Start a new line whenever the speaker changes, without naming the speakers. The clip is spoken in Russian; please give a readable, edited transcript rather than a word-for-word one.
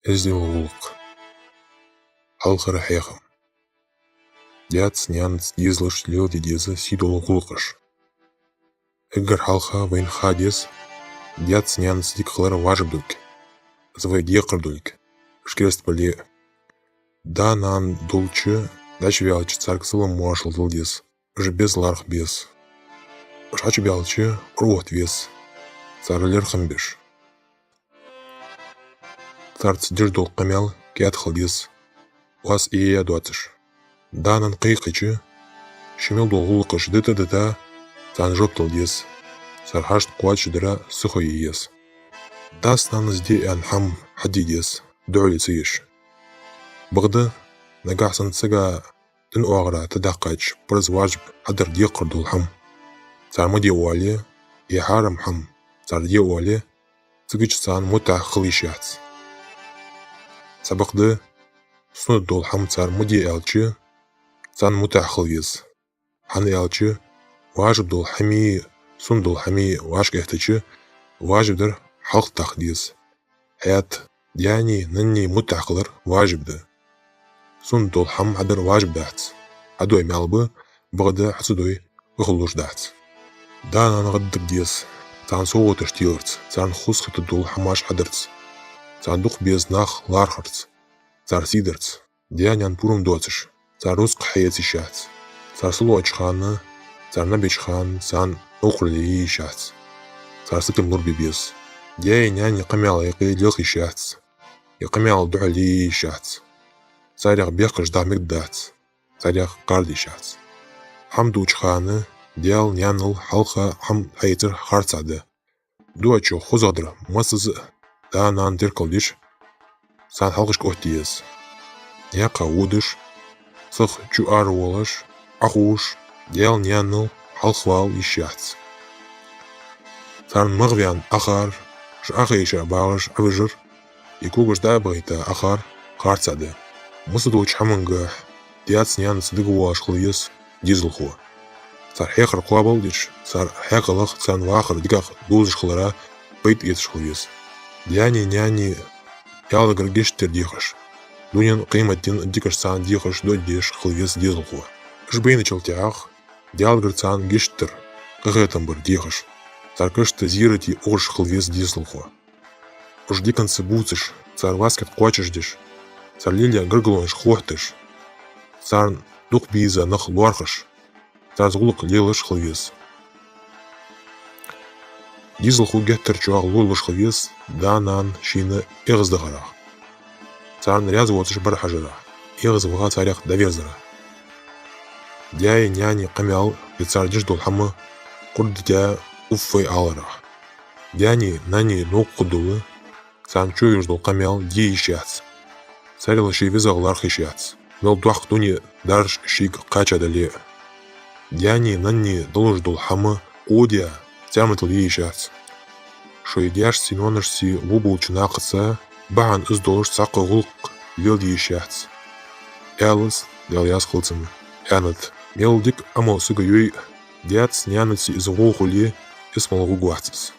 Эздилгулк. Халқыр хехым. Дяц нянц дизлыш лил дидезы сидулгулкыш. Эггар халха вейн хадес. Дяц нянц дикхлар важбдульк. Звай декардульк. Шкрест поле. Да нан дулчы. Дач вялчы царксылы муашыл дылдес. Жбез ларх без. Шач вялчы руот вес. Царлер хымбеш. Царц деждол камял кят хылдес. Вас ия дуатыш. Данан кыйкычы. Шемел долгулкыш дыта-дыта. Цан жоптыл дес. Сархашт куачы дыра сухо ес. Дас нанызде анхам хади дес. Дöли цыеш. Бгды нагахсан цыга дын оагра тадақач прыз важб адыр декырдул хам. Цармы де уали и харам хам. Цар де уали цыгыч цан мута хылышяц. Сабықты суны дол хам цар муди элчы цан мутахыл вез. Хан элчы важып дол хами сун дол хами важк эхтычы важыбдыр халк тахдиз. Хаят дяни нынни мутахылыр важыбды. Сун дол хам адыр важып дац. Адой мялбы бұғды хасудой ұғылуш дац. Дан анғыддыр дез. Цан соғытыш тиырц. Цан хусқыты дол хамаш адырц. Цандух без нах лархарц. Цар сидерц. Дянян пурум доцыш. Цар руск хаец ищац. Цар сулу очханы. Цар набечхан. Цан оқрли ищац. Цар сыкым нур бебес. Дянян яқамял яқы лех ищац. Яқамял дуали ищац. Царях беқыш дамик дац. Царях кард ищац. Хам дучханы. Дял няныл халха хам хайцыр харцады. Дуачо хозадыр масызы. Да нан деркалдиш. Сан халқыш кохтиез. Яқа удыш. Сых чуар волыш. Ахуш. Дял няныл халхвал ищац. Царн мағвян ахар. Шахы иша бағыш авыжыр. И кугыш да байта ахар харцады. Мысы дуч хамынга. Дяц нян сыдығы уашқыл ес. Дизылху. Цар хекыр қуабалдиш. Цар хекылық цан вахыр дикақ дузышқылара бейт етшқыл ес. Дяни няни ялыгыр гештер дихаш. Дунин қиматтин дикаш сан дихаш додеш хылвес дизылху. Жбейны челтяах. Дялгыр цан гештер. Қығетам бір дихаш. Царкышты зирати ош хылвес дизылху. Уждиканцы буцыш. Цар васкет қуачыждиш. Цар лилия гыргылоныш хуахтыш. Цар дух биза нах луархаш. Цар зғулық лелыш хылвес. Дизылху геттер чуақ лулыш хылвес. Данан шины еғыздығырақ. Царн рязы отыш бір хажыра. Еғыздыға царях давезыра. Дяй няни қамял цар деждол хамы құрдыдя уффай алырақ. Дяни нани нуқ құдылы. Царн чойыждол қамял де ищац. Царилы шейвезағылар хищац. Мел дуақ дуни дарш шик қачадали. Дяни нани дылыждол хамы қудя цямытыл ещац. Шойдяш синонышси вубулчына қыса, баған үздолыш сақы ғылқ вел ещац. Әліз дәл яз қылцым. Әнет мелдік амал сүгі үй дяц нянытси из ғолғыле есмалғы гуатсыз.